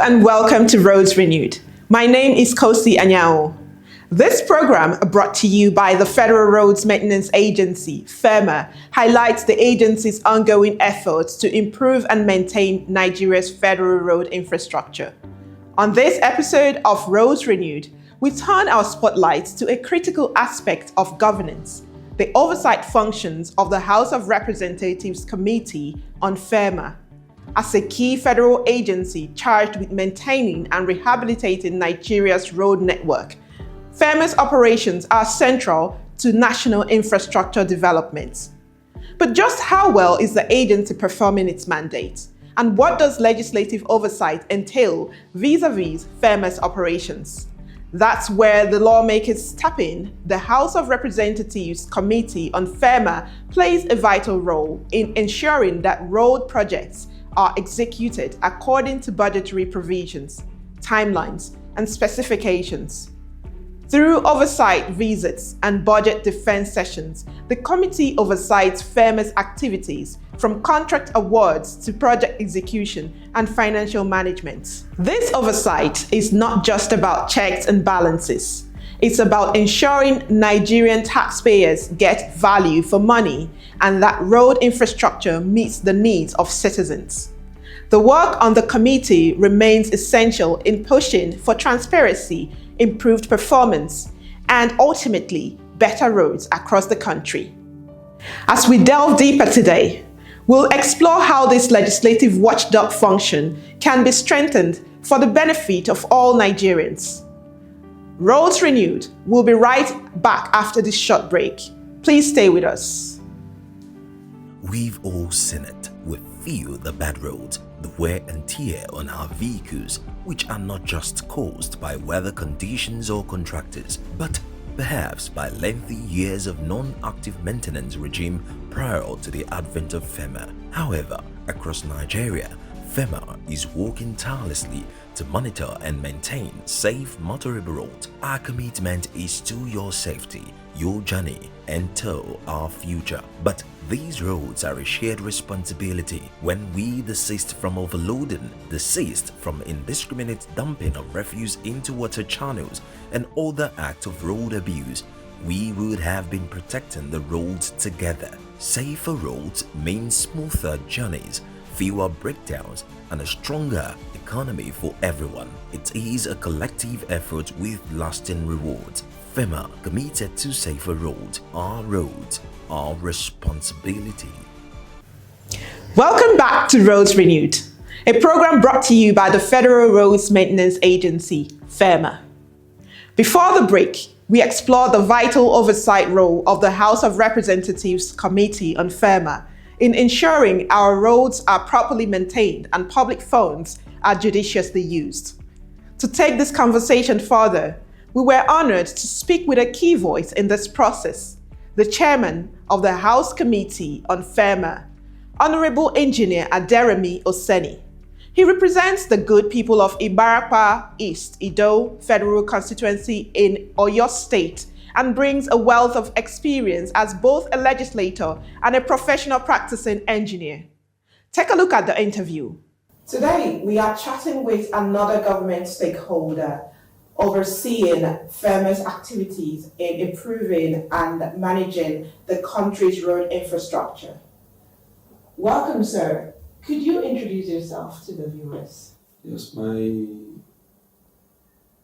and welcome to Roads Renewed. My name is Kosi Anyao. This program, brought to you by the Federal Roads Maintenance Agency, FEMA, highlights the agency's ongoing efforts to improve and maintain Nigeria's federal road infrastructure. On this episode of Roads Renewed, we turn our spotlights to a critical aspect of governance, the oversight functions of the House of Representatives Committee on FEMA. As a key federal agency charged with maintaining and rehabilitating Nigeria's road network, FEMA's operations are central to national infrastructure development. But just how well is the agency performing its mandate? And what does legislative oversight entail vis-a-vis FEMA's operations? That's where the lawmakers step in. The House of Representatives Committee on FEMA plays a vital role in ensuring that road projects are executed according to budgetary provisions, timelines, and specifications. Through oversight visits and budget defense sessions, the committee oversees FEMA's activities from contract awards to project execution and financial management. This oversight is not just about checks and balances. It's about ensuring Nigerian taxpayers get value for money and that road infrastructure meets the needs of citizens. The work on the committee remains essential in pushing for transparency, improved performance, and ultimately better roads across the country. As we delve deeper today, we'll explore how this legislative watchdog function can be strengthened for the benefit of all Nigerians. Roads Renewed will be right back after this short break. Please stay with us. We've all seen it. We feel the bad roads, the wear and tear on our vehicles, which are not just caused by weather conditions or contractors, but perhaps by lengthy years of non-active maintenance regime prior to the advent of FEMA. However, across Nigeria, FEMA is working tirelessly to monitor and maintain safe motorable roads. Our commitment is to your safety, your journey, and to our future. But these roads are a shared responsibility. When we desist from overloading, desist from indiscriminate dumping of refuse into water channels and other acts of road abuse, we would have been protecting the roads together. Safer roads mean smoother journeys, fewer breakdowns, and a stronger economy for everyone. It is a collective effort with lasting rewards. FEMA, committed to safer roads, our responsibility. Welcome back to Roads Renewed, a program brought to you by the Federal Roads Maintenance Agency, FEMA. Before the break, we explored the vital oversight role of the House of Representatives Committee on FEMA in ensuring our roads are properly maintained and public funds are judiciously used. To take this conversation further, we were honored to speak with a key voice in this process, the chairman of the House Committee on FEMA, Honorable Engineer Aderemi Oseni. He represents the good people of Ibarapa East, Ido Federal Constituency in Oyo State, and brings a wealth of experience as both a legislator and a professional practicing engineer. Take a look at the interview. Today, we are chatting with another government stakeholder overseeing FEMA's activities in improving and managing the country's road infrastructure. Welcome, sir. Could you introduce yourself to the viewers? Yes, my name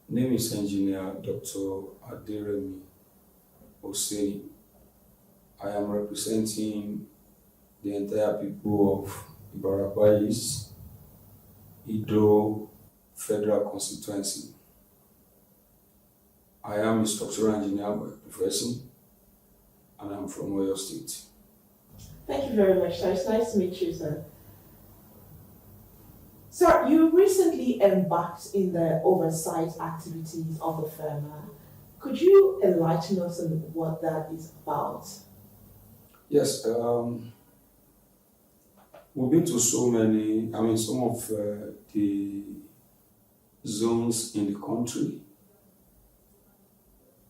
is Engineer Dr. Aderemi Oseni. I am representing the entire people of Ibarapa East, Ido Federal Constituency. I am a structural engineer by profession, and I'm from Oyo State. Thank you very much, sir. It's nice to meet you, sir. Sir, you recently embarked in the oversight activities of the FEMA. Could you enlighten us on what that is about? Yes, we've been to some of the zones in the country.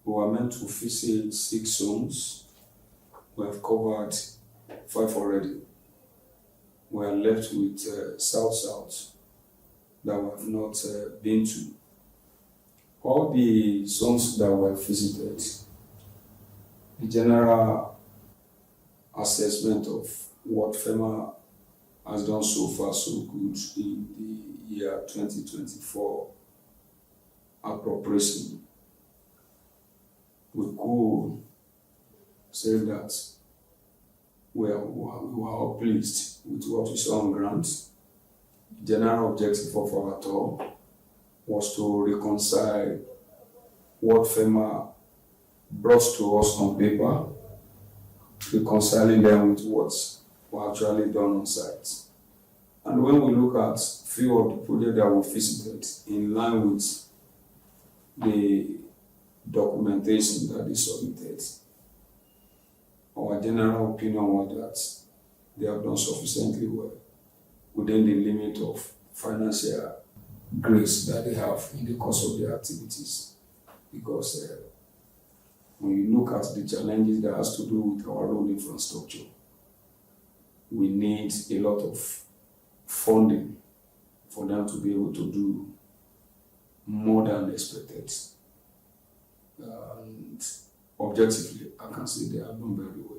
We were meant to visit 6 zones. We have covered 5 already. We are left with South-South. that we have not been to. All the zones that were visited, the general assessment of what FEMA has done so far so good in the year 2024 appropriation, we could say that we are all pleased with what we saw on ground. The general objective of our tour was to reconcile what FEMA brought to us on paper, reconciling them with what were actually done on site. And when we look at few of the projects that we visited in line with the documentation that they submitted, our general opinion was that they have done sufficiently well within the limit of financial grace that they have in the course of their activities. Because when you look at the challenges that has to do with our road infrastructure, we need a lot of funding for them to be able to do more than expected. And objectively, I can say they have done very well.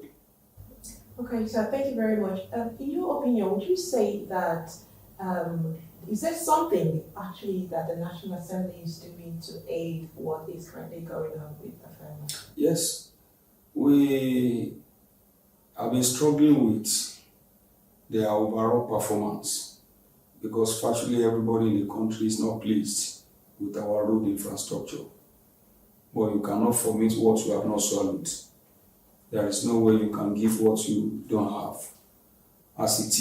Okay, so thank you very much. In your opinion, would you say that is there something actually that the National Assembly is doing to aid what is currently going on with the family? Yes, we have been struggling with their overall performance because virtually everybody in the country is not pleased with our road infrastructure. But you cannot formit what you have not swallowed. There is no way you can give what you don't have. As it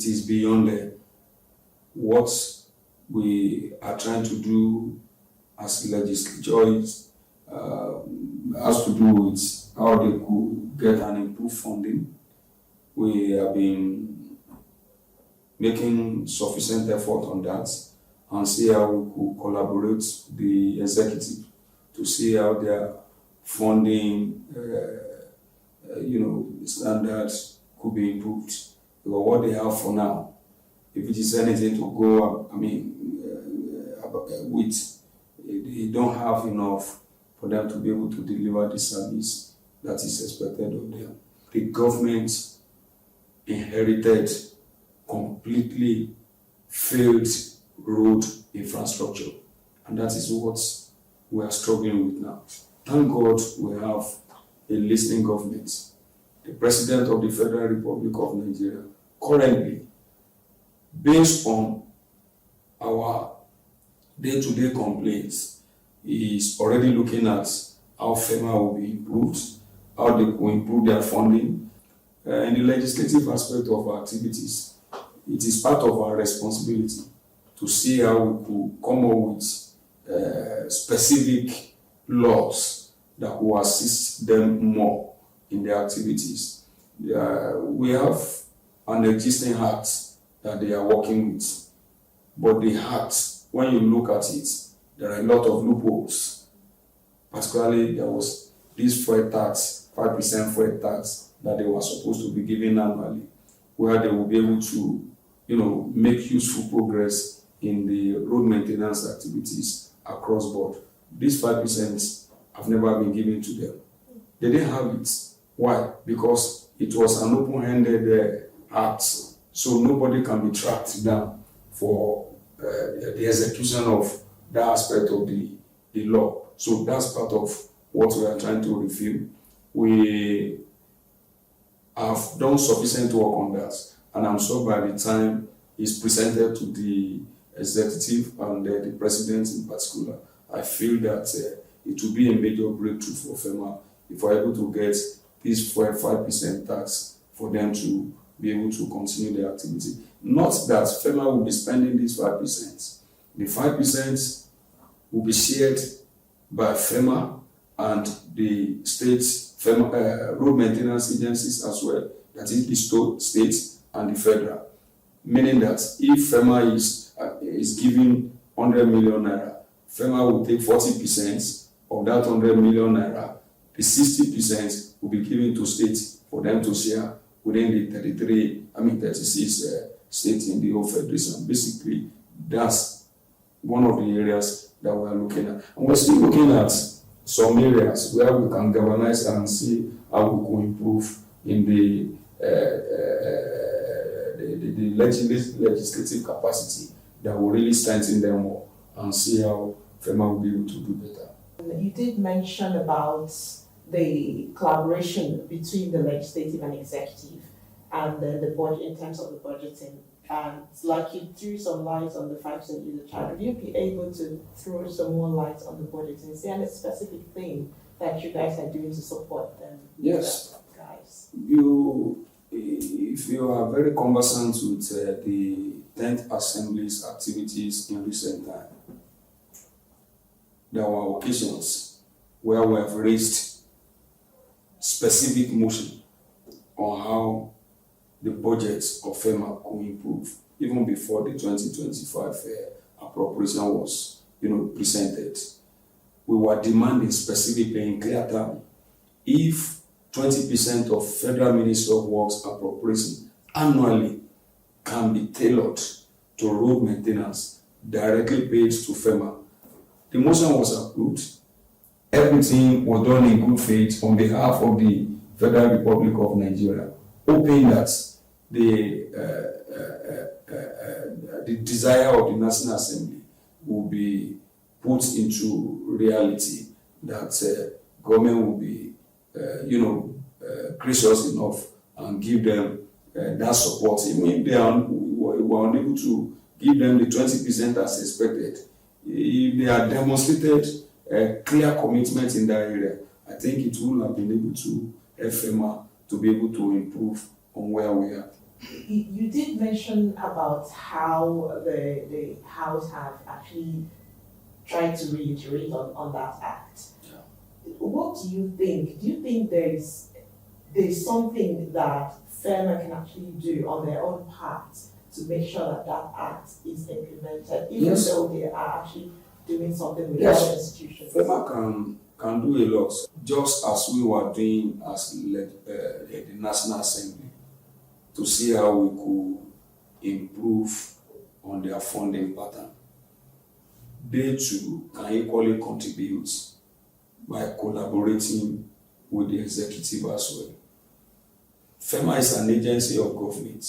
is beyond them. What we are trying to do as legislature has to do with how they could get an improved funding. We have been making sufficient effort on that and see how we could collaborate with the executive to see how their funding standards could be improved. Because what they have for now, if it is anything to go, with, they don't have enough for them to be able to deliver the service that is expected of them. The government inherited completely failed road infrastructure, and that is what we are struggling with now. Thank God we have a listening government. The President of the Federal Republic of Nigeria currently, based on our day-to-day complaints, is already looking at how FEMA will be improved, how they will improve their funding. In the legislative aspect of our activities, it is part of our responsibility to see how we could come up with specific laws that will assist them more in their activities. We have an existing act that they are working with, but the act, when you look at it, there are a lot of loopholes. Particularly, there was this fuel tax, 5% fuel tax that they were supposed to be given annually, where they will be able to, make useful progress in the road maintenance activities across board. These 5% have never been given to them. They didn't have it. Why? Because it was an open-handed act, so nobody can be tracked down for the execution of that aspect of the law. So that's part of what we are trying to review. We have done sufficient work on that, and I'm sure by the time it's presented to the executive and the president in particular, I feel that it will be a major breakthrough for FEMA if we're able to get this 5% tax for them to be able to continue their activity. Not that FEMA will be spending this 5%. The 5% will be shared by FEMA and the state road maintenance agencies as well, that is the state and the federal. Meaning that if FEMA is giving 100 million naira, FEMA will take 40% of that 100 million naira. The 60% will be given to states for them to share within the 36 states in the whole federation. Basically, That's one of the areas that we are looking at. And we're still looking at some areas where we can galvanize and see how we can improve in the legislative capacity that will really strengthen them more and see how FEMA will be able to do better. You did mention about the collaboration between the legislative and executive and then the budget in terms of the budgeting. And like you threw some light on the 5% user charge, would you be able to throw some more light on the budgeting? Is there any specific thing that you guys are doing to support them? Yes. Guys. If you are very conversant with the 10th Assembly's activities in recent time, there were occasions where we have raised specific motion on how the budgets of FEMA could improve even before the 2025 appropriation was, presented. We were demanding specifically in clear terms, if 20% of Federal Ministry of Works appropriation annually can be tailored to road maintenance directly paid to FEMA. The motion was approved. Everything was done in good faith on behalf of the Federal Republic of Nigeria, hoping that the desire of the National Assembly will be put into reality, that government will be, gracious enough and give them that support. Even if they were unable to give them the 20% as expected, if they are demonstrated a clear commitment in that area, I think it will have been able to help FEMA to be able to improve on where we are. You did mention about how the House have actually tried to reiterate on that act. Yeah. What do you think? Do you think there's something that FEMA can actually do on their own part to make sure that that act is implemented, even Yes. though they are actually doing something with Yes. other institutions? FEMA can do a lot, just as we were doing as the National Assembly, to see how we could improve on their funding pattern. They too can equally contribute by collaborating with the executive as well. FEMA is an agency of government.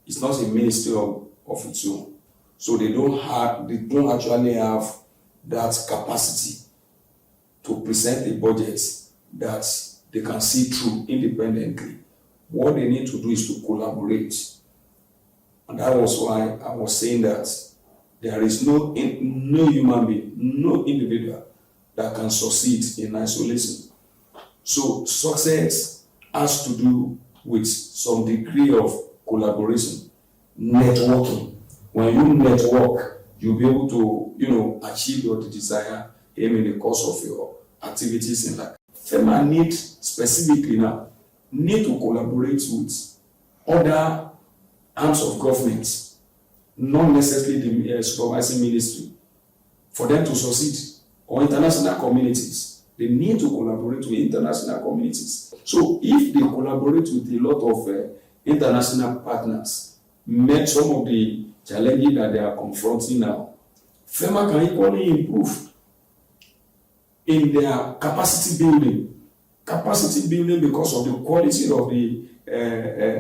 It's not a ministry of its own. So they don't actually have that capacity to present a budget that they can see through independently. What they need to do is to collaborate. And that was why I was saying that there is no human being, no individual that can succeed in isolation. So success has to do with some degree of collaboration, networking. When you network, you'll be able to, achieve your desire aim in the course of your activities in life. FEMA need to collaborate with other arms of government, not necessarily the supervising ministry, for them to succeed, or international communities. They need to collaborate with international communities. So if they collaborate with a lot of international partners, met some of the challenges that they are confronting now, FEMA can equally improve in their capacity building because of the quality of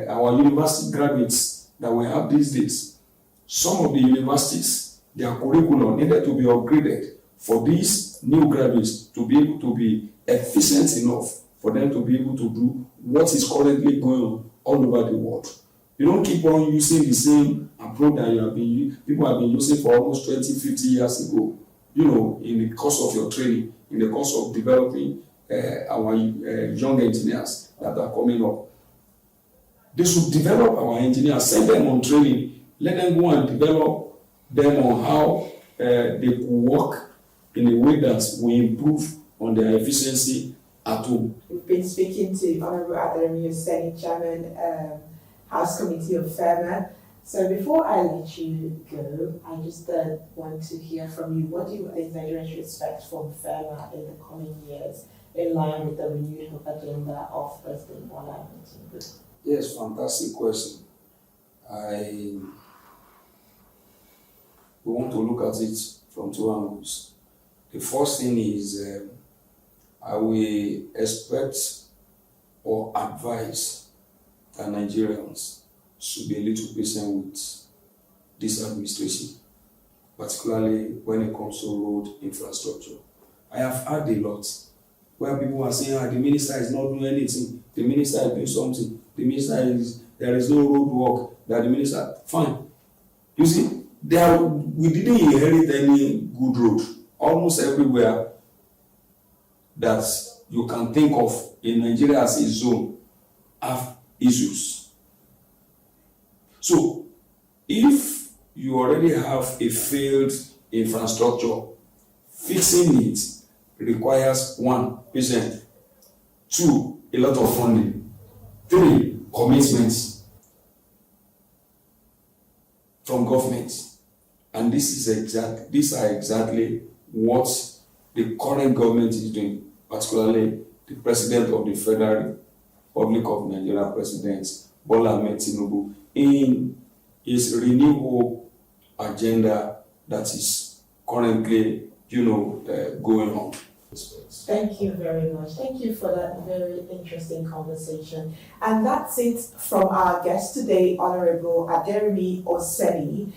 our university graduates that we have these days. Some of the universities, their curriculum needed to be upgraded for these new graduates to be able to be efficient enough for them to be able to do what is currently going on all over the world. You don't keep on using the same approach that people have been using for almost 20, 50 years ago, in the course of your training, in the course of developing our young engineers that are coming up. They should develop our engineers, send them on training, let them go and develop them on how they could work in a way that will improve on their efficiency at home. We've been speaking to Honorable Adelemi Hussein, Chairman, House Committee of FEMA. So before I let you go, I just want to hear from you. What do you think Nigerians should expect from FEMA in the coming years, in line with the renewed hope agenda of President Bola Ahmed Tinubu? Yes, fantastic question. want to look at it from two angles. The first thing is I will expect or advise that Nigerians should be a little patient with this administration, particularly when it comes to road infrastructure. I have heard a lot where people are saying, the minister is not doing anything, the minister is doing something, there is no road work, that the minister, fine. You see, we didn't inherit any good road. Almost everywhere that you can think of in Nigeria as a zone have issues. So, if you already have a failed infrastructure, fixing it requires 1, patience, 2, a lot of funding, 3, commitments from government. And these are exactly what the current government is doing, particularly the President of the Federal Republic of Nigeria, President Bola Ahmed Tinubu, in his Renew Hope agenda that is currently, going on. Thank you very much. Thank you for that very interesting conversation. And that's it from our guest today, Honorable Aderemi Oseni.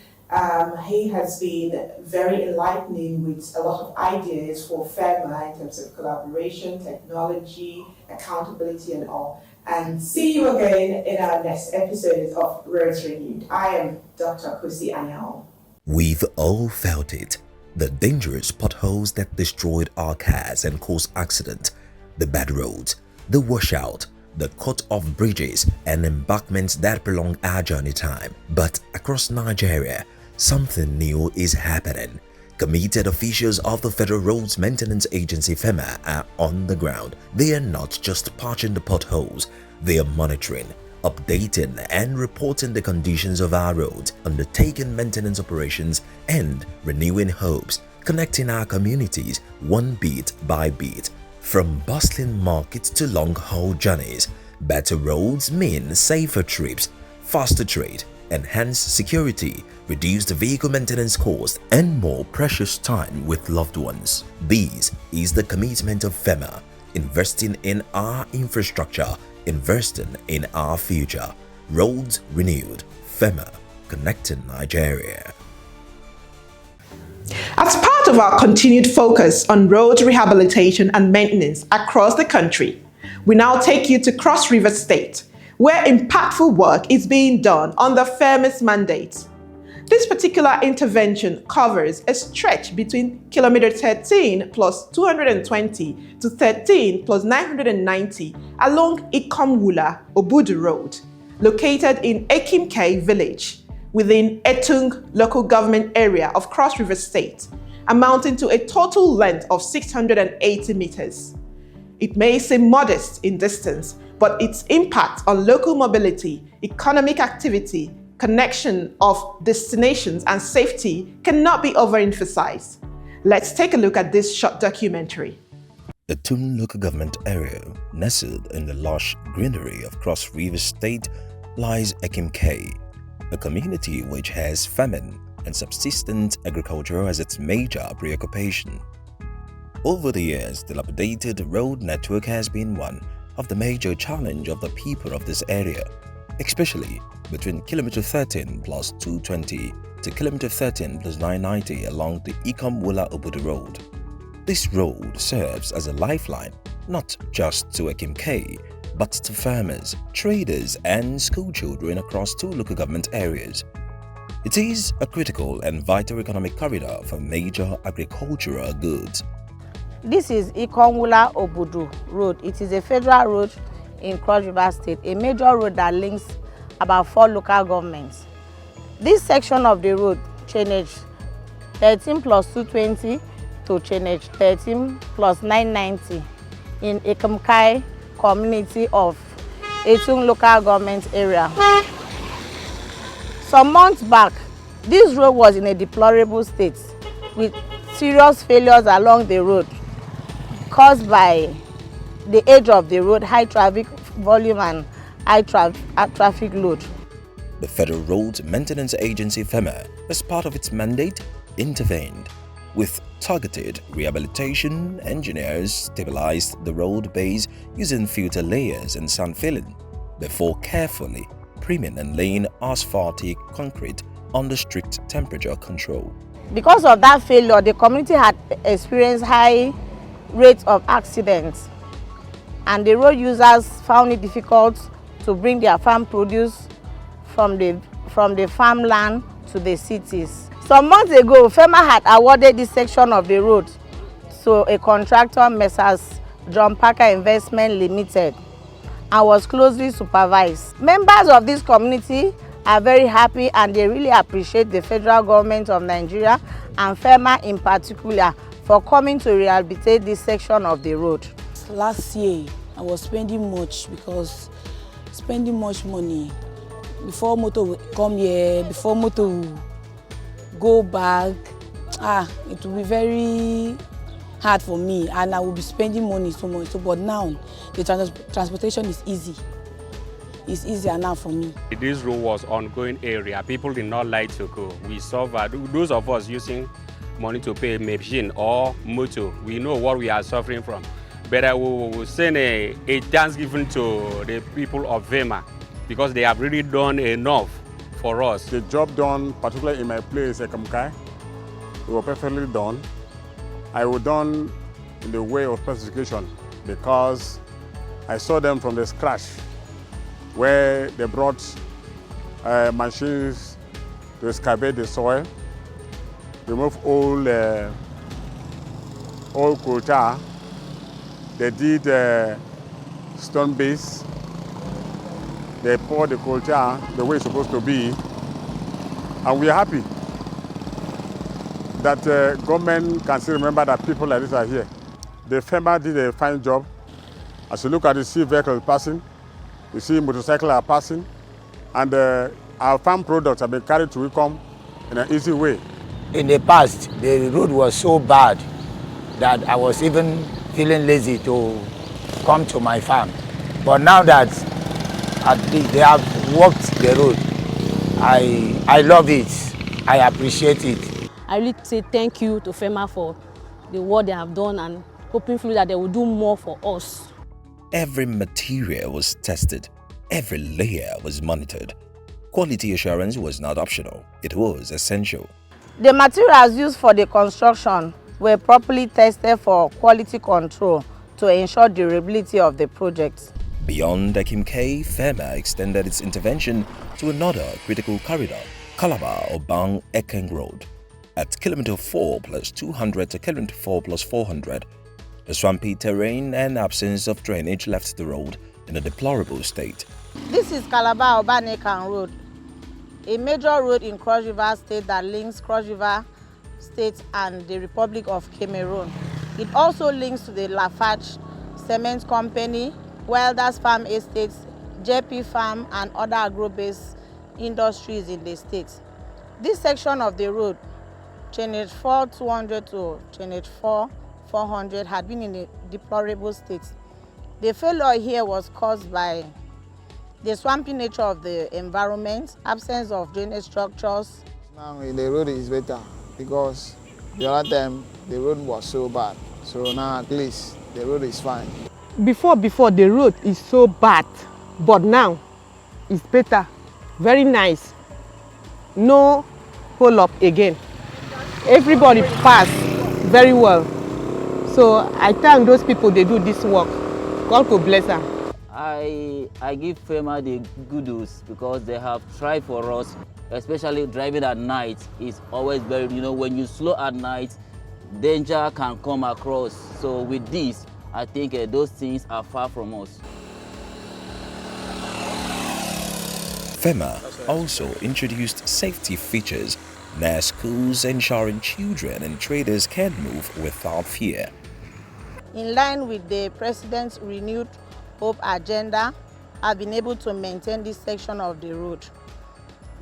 He has been very enlightening with a lot of ideas for FEMA in terms of collaboration, technology, accountability, and all. And see you again in our next episode of Roads Renewed. I am Dr. Kusi Anyao. We've all felt it. The dangerous potholes that destroyed our cars and caused accidents, the bad roads, the washout, the cut-off bridges and embankments that prolong our journey time. But across Nigeria, something new is happening. Committed officials of the Federal Roads Maintenance Agency FEMA are on the ground. They are not just patching the potholes, they are monitoring, updating and reporting the conditions of our roads, undertaking maintenance operations and renewing hopes, connecting our communities one bit by bit. From bustling markets to long-haul journeys, better roads mean safer trips, faster trade, enhanced security, reduced vehicle maintenance costs, and more precious time with loved ones. This is the commitment of FEMA, investing in our infrastructure, investing in our future. Roads Renewed, FEMA, connecting Nigeria. As part of our continued focus on road rehabilitation and maintenance across the country, we now take you to Cross River State, where impactful work is being done under FEMA's mandate. This particular intervention covers a stretch between kilometer 13 plus 220 to 13 plus 990 along Ikomwula Obudu Road, located in Ekimke village within Etung local government area of Cross River State, amounting to a total length of 680 meters. It may seem modest in distance, but its impact on local mobility, economic activity, connection of destinations and safety cannot be overemphasized. Let's take a look at this short documentary. The Etung local government area, nestled in the lush greenery of Cross River State, lies Ekimke, a community which has famine and subsistence agriculture as its major preoccupation. Over the years, the dilapidated road network has been one of the major challenges of the people of this area, especially between kilometer 13 plus 220 to kilometer 13 plus 990 along the Ikomwula Obudu Road. This road serves as a lifeline not just to Ekimke, but to farmers, traders and school children across two local government areas. It is a critical and vital economic corridor for major agricultural goods. This is Ikomwula Obudu Road. It is a federal road in Cross River State, a major road that links about 4 local governments. This section of the road changed 13 plus 220 to change 13 plus 990 in Ekimke community of Etung local government area. Some months back, this road was in a deplorable state with serious failures along the road caused by the age of the road, high traffic volume and high traffic load. The Federal Roads Maintenance Agency FEMA, as part of its mandate, intervened. With targeted rehabilitation, engineers stabilized the road base using filter layers and sand filling before carefully priming and laying asphaltic concrete under strict temperature control. Because of that failure, the community had experienced high rates of accidents, and the road users found it difficult to bring their farm produce from the farmland to the cities. Some months ago, FEMA had awarded this section of the road to a contractor, Messrs. John Parker Investment Limited, and was closely supervised. Members of this community are very happy, and they really appreciate the federal government of Nigeria and FEMA in particular for coming to rehabilitate this section of the road. Last year, I was spending much money before motor will come here, before motor will go back. It will be very hard for me, and I will be spending money so much. But now, the transportation is easy. It's easier now for me. This road was ongoing area. People did not like to go. We suffered. Those of us using money to pay machine or motor, we know what we are suffering from. But I will send a thanksgiving to the people of Vema, because they have really done enough for us. The job done, particularly in my place, Ekamkai, we were perfectly done. I was done in the way of specification because I saw them from the scratch, where they brought machines to excavate the soil, remove all coal tar. They did stone base. They poured the coal tar the way it's supposed to be, and we are happy that government can still remember that people like this are here. The FEMA did a fine job. As you look at the sea vehicles passing, you see motorcycles are passing, and our farm products have been carried to Wicom in an easy way. In the past, the road was so bad that I was even feeling lazy to come to my farm. But now that at least they have worked the road, I love it. I appreciate it. I really say thank you to FEMA for the work they have done, and hopefully that they will do more for us. Every material was tested. Every layer was monitored. Quality assurance was not optional. It was essential. The materials used for the construction were properly tested for quality control to ensure durability of the project. Beyond Ekim K, FEMA extended its intervention to another critical corridor, Calabar-Obang-Ekeng Road, at kilometer 4+200 to kilometer 4+400. The swampy terrain and absence of drainage left the road in a deplorable state. This is Calabar-Obang-Ekeng Road, a major road in Cross River State that links Cross River State and the Republic of Cameroon. It also links to the Lafarge Cement Company, Welders Farm Estates, JP Farm, and other agro-based industries in the state. This section of the road, Channel 4200 to Channel 400, had been in a deplorable state. The failure here was caused by the swampy nature of the environment, absence of drainage structures. Now the road is better because the other time the road was so bad. So now at least the road is fine. Before the road is so bad, but now it's better, very nice. No hold up again. Everybody pass very well. So I thank those people, they do this work. God will bless them. I give FEMA the kudos because they have tried for us, especially driving at night is always very, when you slow at night, danger can come across. So with this, I think those things are far from us. FEMA also introduced safety features near schools, ensuring children and traders can move without fear. In line with the President's renewed hope agenda, I've been able to maintain this section of the road.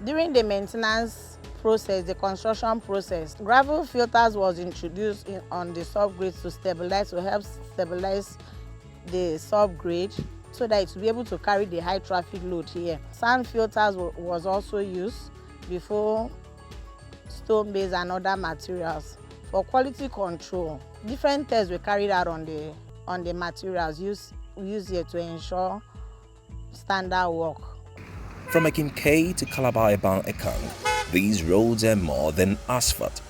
During the maintenance process, the construction process, gravel filters was introduced on the subgrade to help stabilize the subgrade so that it will be able to carry the high traffic load here. Sand filters was also used before stone base and other materials. For quality control, different tests were carried out on the materials used here to ensure standard work. From Akim-K to Calabar-Ekang, these roads are more than asphalt.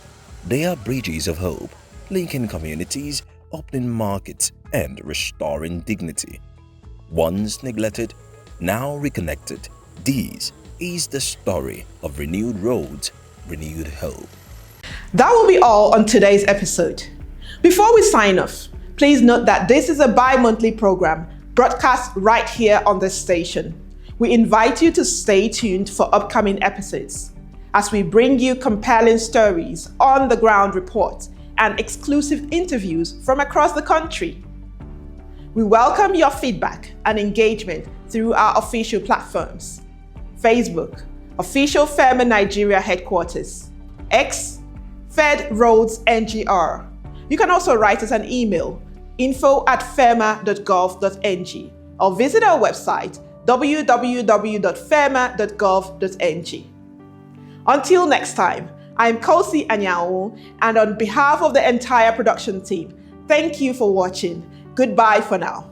They are bridges of hope, linking communities, opening markets, and restoring dignity. Once neglected, now reconnected. This is the story of renewed roads, renewed hope. That will be all on today's episode. Before we sign off, please note that this is a bi-monthly program broadcast right here on this station. We invite you to stay tuned for upcoming episodes as we bring you compelling stories, on-the-ground reports, and exclusive interviews from across the country. We welcome your feedback and engagement through our official platforms: Facebook, Official FEMA Nigeria Headquarters; X, Fed Roads NGR. You can also write us an email, info@fema.gov.ng, or visit our website, www.fema.gov.ng. Until next time, I'm Kosi Anyao, and on behalf of the entire production team, thank you for watching. Goodbye for now.